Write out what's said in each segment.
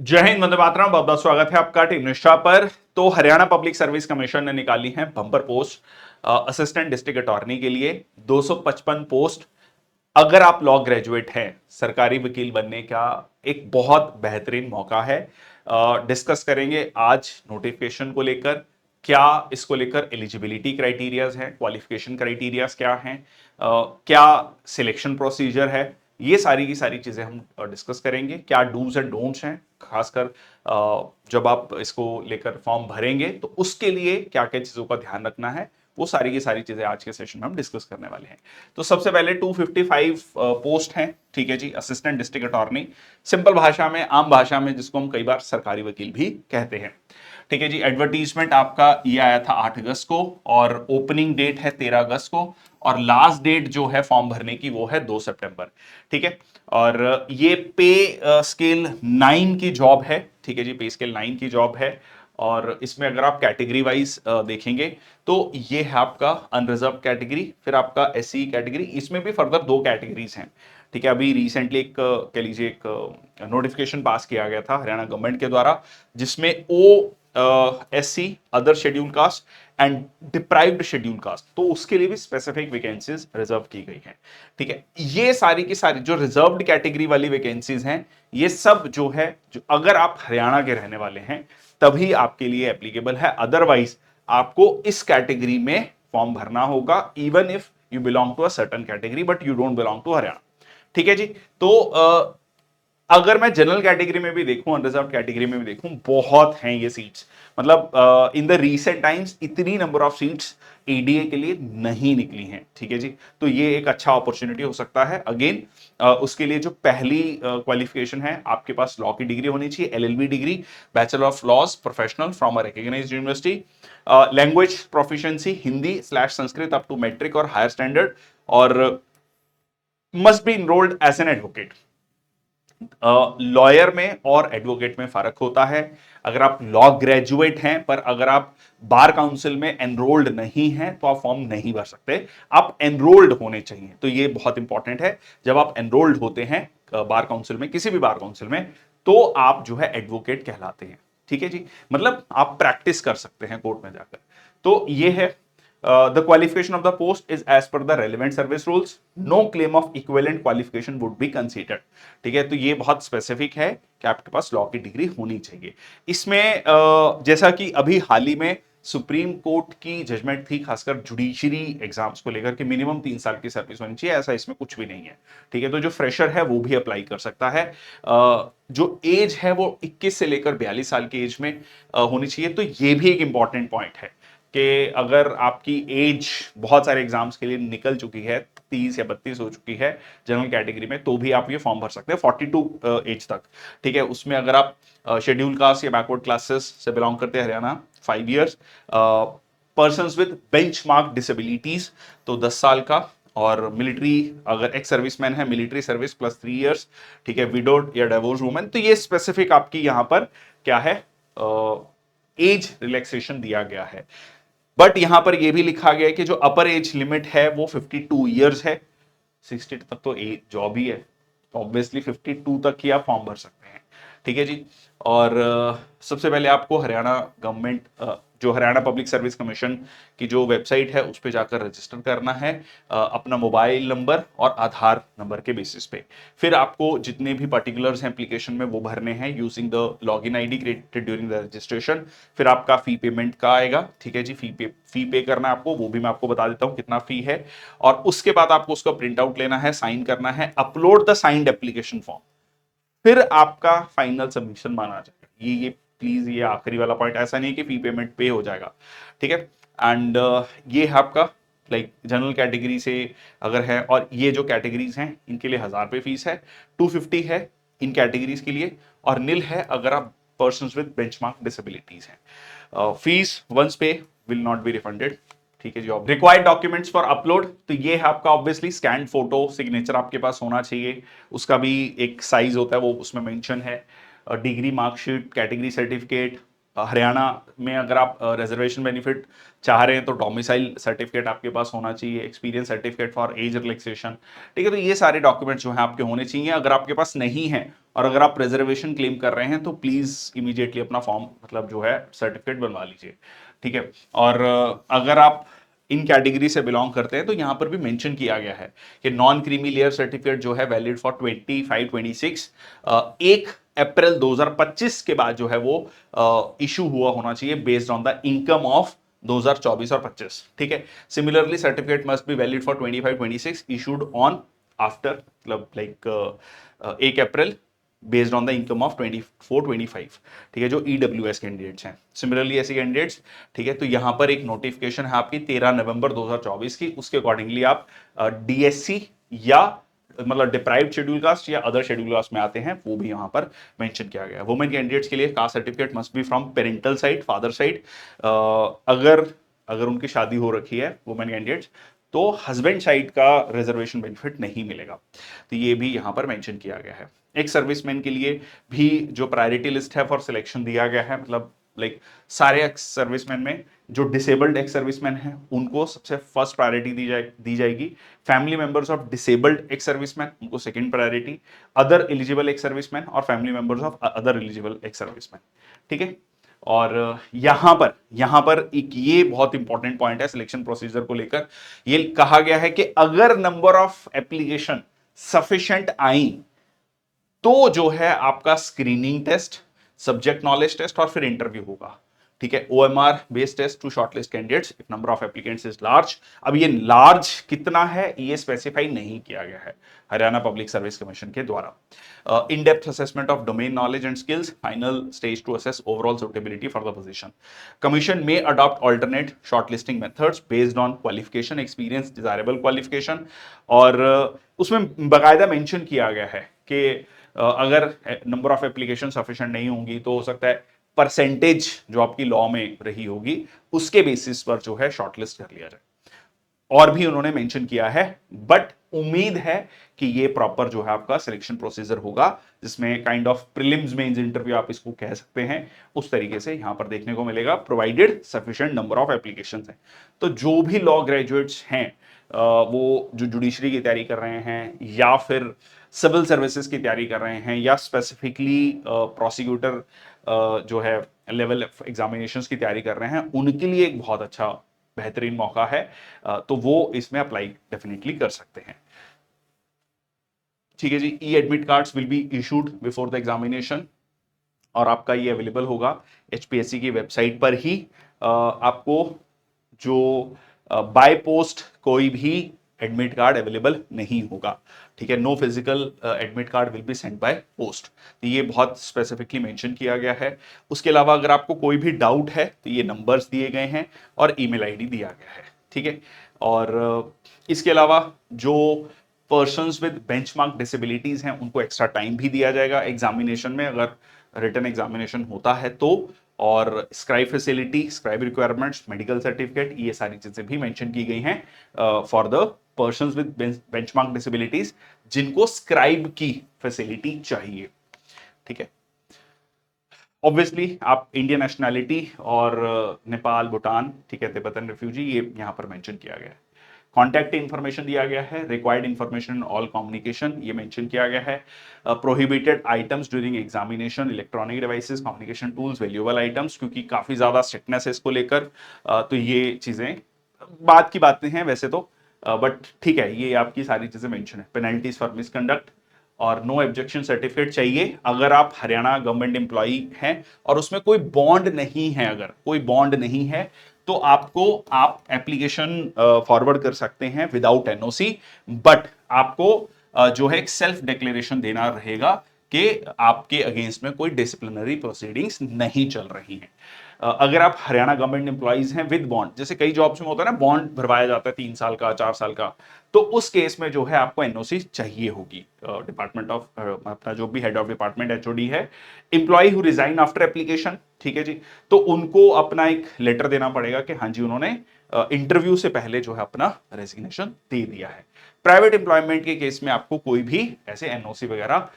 जय हिंद, वंदे मातरम। बहुत बहुत स्वागत है आपका टीम निष्ठा पर। तो हरियाणा पब्लिक सर्विस कमीशन ने निकाली है bumper post assistant district attorney के लिए 255 पोस्ट। अगर आप लॉ ग्रेजुएट हैं, सरकारी वकील बनने का एक बहुत बेहतरीन मौका है। डिस्कस करेंगे आज नोटिफिकेशन को लेकर, क्या इसको लेकर एलिजिबिलिटी क्राइटेरियाज हैं, क्वालिफिकेशन क्राइटेरियाज क्या हैं, क्या सिलेक्शन प्रोसीजर है। ये सारी की सारी चीजें हम डिस्कस करेंगे। क्या डूज एंड डोंट्स हैं, खासकर जब आप इसको लेकर फॉर्म भरेंगे तो उसके लिए क्या क्या चीजों का ध्यान रखना है, वो सारी की सारी चीजें आज के सेशन में हम डिस्कस करने वाले हैं। तो सबसे पहले 255 पोस्ट हैं, ठीक है जी, असिस्टेंट डिस्ट्रिक्ट अटॉर्नी। सिंपल भाषा में, आम भाषा में, जिसको हम कई बार सरकारी वकील भी कहते हैं। ठीक है जी। एडवर्टीजमेंट आपका ये आया था 8 अगस्त को, और ओपनिंग डेट है 13 अगस्त को, और लास्ट डेट जो है फॉर्म भरने की वो है 2 सितंबर। ठीक है। और ये पे स्केल 9 की जॉब है। ठीक है जी, पे स्केल 9 की जॉब है। और इसमें अगर आप कैटेगरी वाइज देखेंगे तो ये है आपका अनरिजर्व कैटेगरी, फिर आपका एससी कैटेगरी। इसमें भी फर्दर 2 कैटेगरीज हैं। ठीक है। अभी रिसेंटली एक कह लीजिए एक नोटिफिकेशन पास किया गया था हरियाणा गवर्नमेंट के द्वारा, जिसमें ओ SC, other scheduled caste and deprived scheduled caste, तो उसके लिए भी स्पेसिफिक वैकेंसीज रिजर्व की गई हैं। ठीक है। ये सारी की सारी जो रिजर्व्ड कैटेगरी वाली वैकेंसीज हैं, ये सब जो है, जो अगर आप हरियाणा के रहने वाले हैं तभी आपके लिए एप्लीकेबल है। अदरवाइज आपको इस कैटेगरी में फॉर्म भरना होगा, even if you belong to a certain category but you don't belong to Haryana. ठीक है जी। तो अगर मैं जनरल कैटेगरी में भी देखूं, अनरिजर्व कैटेगरी में भी देखूं, बहुत हैं ये सीट्स। मतलब इन द रीसेंट टाइम्स इतनी नंबर ऑफ सीट्स एडीए के लिए नहीं निकली हैं। ठीक है जी। तो ये एक अच्छा अपॉर्चुनिटी हो सकता है। अगेन उसके लिए जो पहली क्वालिफिकेशन है, आपके पास लॉ की डिग्री होनी चाहिए, LLB degree, bachelor of laws professional from a recognised university. Language proficiency Hindi / Sanskrit up to matric और हायर स्टैंडर्ड, और must be enrolled as an advocate. Lawyer में और एडवोकेट में फर्क होता है। अगर आप लॉ ग्रेजुएट हैं पर अगर आप बार काउंसिल में एनरोल्ड नहीं हैं तो आप फॉर्म नहीं भर सकते। आप एनरोल्ड होने चाहिए, तो ये बहुत इंपॉर्टेंट है। जब आप एनरोल्ड होते हैं बार काउंसिल में, किसी भी बार काउंसिल में, तो आप जो है एडवोकेट कहलाते हैं। ठीक है जी। मतलब आप प्रैक्टिस कर सकते हैं कोर्ट में जाकर। तो ये है। The qualification of the post is as per the relevant service rules. No claim of equivalent qualification would be considered. ठीक है। तो ये बहुत स्पेसिफिक है कि आपके पास लॉ की डिग्री होनी चाहिए। इसमें जैसा कि अभी हाल ही में सुप्रीम कोर्ट की जजमेंट थी, खासकर जुडिशरी एग्जाम्स को लेकर के मिनिमम 3 साल की सर्विस होनी चाहिए, ऐसा इसमें कुछ भी नहीं है। ठीक है। तो जो फ्रेशर है वो भी अप्लाई कर सकता है। जो एज है वो 21 से लेकर 42 साल की एज में होनी चाहिए। तो ये भी एक इंपॉर्टेंट पॉइंट है कि अगर आपकी एज बहुत सारे एग्जाम्स के लिए निकल चुकी है, 30 या 32 हो चुकी है जनरल कैटेगरी में, तो भी आप ये फॉर्म भर सकते हैं 42 एज तक। ठीक है। उसमें अगर आप शेड्यूल कास्ट या बैकवर्ड क्लासेस से बिलोंग करते हैं, Haryana 5 years, persons with benchmark disabilities तो 10 साल का, और मिलिट्री, अगर एक्स सर्विसमैन है, मिलिट्री सर्विस प्लस 3 ईयर्स। ठीक है। विडोड या डिवोर्स वुमेन, तो ये स्पेसिफिक आपकी यहां पर क्या है, एज रिलैक्सेशन दिया गया है। बट यहां पर यह भी लिखा गया है कि जो अपर एज लिमिट है वो 52 ईयर्स है। 60 तक तो एज जॉब ही है, तो ऑब्वियसली 52 तक ही आप फॉर्म भर सकते हैं। ठीक है जी। और सबसे पहले आपको हरियाणा गवर्नमेंट, जो हरियाणा पब्लिक सर्विस कमीशन की जो वेबसाइट है उस पर जाकर रजिस्टर करना है, अपना मोबाइल नंबर और आधार नंबर के बेसिस पे। फिर आपको जितने भी पर्टिकुलर्स हैं एप्लीकेशन में वो भरने हैं using the login ID created during the registration. फिर आपका फी पेमेंट का आएगा। ठीक है जी। फी पे करना है आपको, वो भी मैं आपको बता देता हूं कितना फी है। और उसके बाद आपको उसका प्रिंट आउट लेना है, साइन करना है, upload the signed application form, फिर आपका फाइनल सबमिशन माना जाएगा। ये प्लीज, ये आखिरी वाला पॉइंट, ऐसा नहीं है कि फी पेमेंट पे हो जाएगा। ठीक है। एंड ये है आपका लाइक जनरल कैटेगरी से अगर है, और ये जो कैटेगरीज हैं इनके लिए 1000 रुपये फीस है, 250 है इन कैटेगरीज के लिए, और निल है अगर आप पर्सन विद बेंचमार्क डिसेबिलिटीज हैं। फीस वंस पे विल नॉट बी रिफंडेड। ठीक है जी। रिक्वायर्ड डॉक्यूमेंट्स फॉर अपलोड, तो ये है आपका ऑब्वियसली स्कैन फोटो, सिग्नेचर आपके पास होना चाहिए, उसका भी एक साइज होता है वो उसमें मेंशन है। Degree, marksheet, category certificate, Haryana में अगर आप रिजर्वेशन बेनिफिट चाह रहे हैं तो डोमिसाइल सर्टिफिकेट आपके पास होना चाहिए, experience certificate for age relaxation, ठीक है। तो ये सारे डॉक्यूमेंट जो हैं आपके होने चाहिए। अगर आपके पास नहीं है और अगर आप रिजर्वेशन क्लेम कर रहे हैं तो प्लीज इमीडिएटली अपना फॉर्म मतलब जो है सर्टिफिकेट बनवा लीजिए, ठीक है। और अगर आप इन कैटेगरी से बिलोंग करते हैं तो यहां पर भी मेंशन किया गया है कि नॉन क्रीमी लेयर सर्टिफिकेट जो है वैलिड फॉर 25-26 1 अप्रैल 2025 के बाद जो है वो इशू हुआ होना चाहिए based on the income of 2024 और 25, ठीक है। Similarly certificate must be valid for 25-26 issued on after मतलब like 1 April based on the income of 24-25, ठीक है, जो ईडब्ल्यूएस कैंडिडेट्स हैं। सिमिलरली ऐसे कैंडिडेट्स, ठीक है, तो यहां पर एक नोटिफिकेशन है आपकी 13 नवंबर 2024 की, उसके अकॉर्डिंगली आप डीएससी या मतलब डिप्राइव्ड शेड्यूल कास्ट या अदर शेड्यूल कास्ट में आते हैं, वो भी यहां पर मेंशन किया गया है। वुमेन कैंडिडेट्स के लिए caste certificate must B from parental side, father side. अगर अगर उनकी शादी हो रखी है वुमेन कैंडिडेट्स तो हस्बैंड साइड का रिजर्वेशन बेनिफिट नहीं मिलेगा, तो ये भी यहां पर मेंशन किया गया है। एक सर्विसमैन के लिए भी जो प्रायोरिटी लिस्ट है फॉर सिलेक्शन दिया गया है, मतलब लाइक सारे एक्स सर्विसमैन में जो डिसेबल्ड एक्स सर्विसमैन हैं उनको सबसे फर्स्ट प्रायोरिटी दी जाएगी। Family members of disabled ex serviceman उनको second priority, other eligible ex serviceman और family members of other eligible ex serviceman, ठीक है। और यहां पर एक ये बहुत इंपॉर्टेंट पॉइंट है सिलेक्शन प्रोसीजर को लेकर। ये कहा गया है कि अगर नंबर ऑफ एप्लीकेशन सफिशिएंट आई तो जो है आपका screening test, subject knowledge test और फिर इंटरव्यू होगा, ठीक है। OMR based test to shortlist candidates if number of applicants is large. अब ये लार्ज कितना है ये स्पेसिफाई नहीं किया गया है हरियाणा पब्लिक सर्विस कमीशन के द्वारा। In depth assessment of domain knowledge and skills, final stage to assess overall suitability for the position. Commission में adopt alternate shortlisting methods based on qualification, experience, desirable qualification. और उसमें बाकायदा mention किया गया है कि अगर नंबर ऑफ एप्लीकेशन सफिशिएंट नहीं होंगी तो हो सकता है परसेंटेज जो आपकी लॉ में रही होगी उसके बेसिस पर जो है शॉर्टलिस्ट कर लिया जाए। और भी उन्होंने मेंशन किया है, बट उम्मीद है कि ये प्रॉपर जो है आपका सिलेक्शन प्रोसीजर होगा जिसमें kind of prelims mains interview आप इसको कह सकते हैं, उस तरीके से यहां पर देखने को मिलेगा provided sufficient number of applications हैं। तो जो भी लॉ ग्रेजुएट्स हैं वो जो जुडिशरी की तैयारी कर रहे हैं या फिर सिविल सर्विसेज की तैयारी कर रहे हैं या स्पेसिफिकली प्रोसिक्यूटर जो है लेवल एग्जामिनेशंस की तैयारी कर रहे हैं उनके लिए एक बहुत अच्छा बेहतरीन मौका है, तो वो इसमें अप्लाई डेफिनेटली कर सकते हैं, ठीक है जी। E admit cards will be issued before the examination और आपका ये अवेलेबल होगा एचपीएससी की वेबसाइट पर ही। आपको जो बाय पोस्ट कोई भी एडमिट कार्ड अवेलेबल नहीं होगा, ठीक है। No physical admit card will be sent by post, तो ये बहुत स्पेसिफिकली मेंशन किया गया है। उसके अलावा अगर आपको कोई भी डाउट है तो ये नंबर्स दिए गए हैं और ईमेल आईडी दिया गया है, ठीक है। और इसके अलावा जो पर्सन्स विद बेंचमार्क डिसेबिलिटीज हैं उनको एक्स्ट्रा टाइम भी दिया जाएगा एग्जामिनेशन में अगर रिटन एग्जामिनेशन होता है तो। और scribe facility, scribe requirements, medical certificate, ये सारी चीजें भी मेंशन की गई हैं for the persons with benchmark disabilities जिनको स्क्राइब की फैसिलिटी चाहिए, ठीक है। ऑब्वियसली आप इंडियन नेशनैलिटी और नेपाल, भूटान, ठीक है, तिब्बतन रिफ्यूजी ये यहां पर मेंशन किया गया है। कॉन्टैक्ट इन्फॉर्मेशन दिया गया है, रिक्वायर्ड इन्फॉर्मेशन ऑल कम्युनिकेशन ये मेंशन किया गया है। Prohibited items during examination, electronic devices, communication tools, valuable items, क्योंकि काफी ज्यादा स्ट्रिक्टनेस है इसको लेकर, तो ये चीजें बात की बातें हैं वैसे तो, बट ठीक है, ये आपकी सारी चीजें मेंशन है। पेनल्टीज फॉर मिसकंडक्ट और नो ऑब्जेक्शन सर्टिफिकेट चाहिए अगर आप हरियाणा गवर्नमेंट एम्प्लॉई हैं और उसमें कोई बॉन्ड नहीं है, अगर कोई बॉन्ड नहीं है तो आप एप्लीकेशन फॉरवर्ड कर सकते हैं विदाउट एनओसी, बट आपको जो है एक सेल्फ डिक्लेरेशन देना रहेगा कि आपके अगेंस्ट में कोई डिसिप्लिनरी प्रोसीडिंग्स नहीं चल रही हैं। अगर आप हरियाणा गवर्नमेंट एम्प्लॉइज हैं विद बॉन्ड, जैसे कई जॉब्स में होता है ना बॉन्ड भरवाया जाता है 3 साल का, 4 साल का, तो उस केस में जो है आपको एनओसी चाहिए होगी। डिपार्टमेंट ऑफ अपना जो भी हेड ऑफ डिपार्टमेंट एचओडी है, employ who resign after application, ठीक है जी, तो उनको अपना एक लेटर देना पड़ेगा कि हाँ जी उन्होंने इंटरव्यू से पहले जो है अपना रेजिग्नेशन दे दिया है। प्राइवेट एम्प्लॉयमेंट के केस में आपको कोई भी ऐसे एनओसी वगैरह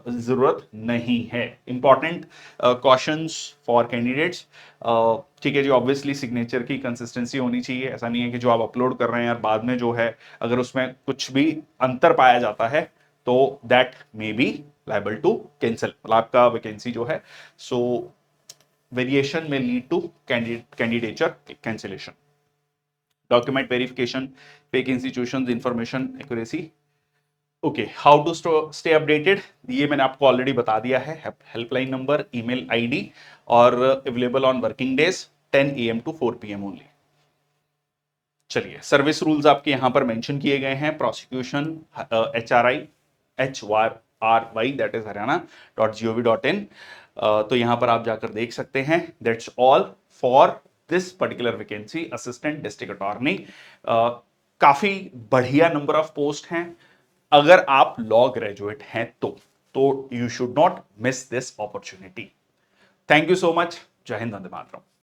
जरूरत नहीं है। इंपॉर्टेंट क्वेश्चंस फॉर कैंडिडेट्स, ठीक है जी, ऑब्वियसली सिग्नेचर की कंसिस्टेंसी होनी चाहिए। ऐसा नहीं है कि जो आप अपलोड कर रहे हैं और बाद में जो है अगर उसमें कुछ भी अंतर पाया जाता है तो that may be liable to cancel, मतलब आपका वैकेंसी जो है सो वेरिएशन में lead to candidature cancellation. Document verification, fake institutions, information accuracy. Okay, how to stay updated, ये मैंने आपको ऑलरेडी बता दिया है। हेल्पलाइन नंबर, ईमेल आईडी और available on working days 10 AM to 4 PM only. चलिए, सर्विस रूल्स आपके यहां पर मेंशन किए गए हैं। Prosecution HRI that is haryana.gov.in, तो यहां पर आप जाकर देख सकते हैं। That's all for this particular vacancy, assistant district attorney. काफी बढ़िया नंबर ऑफ पोस्ट हैं। अगर आप लॉ ग्रेजुएट हैं तो you should not miss this opportunity. Thank you so much. जय हिंद, वंदे मातरम।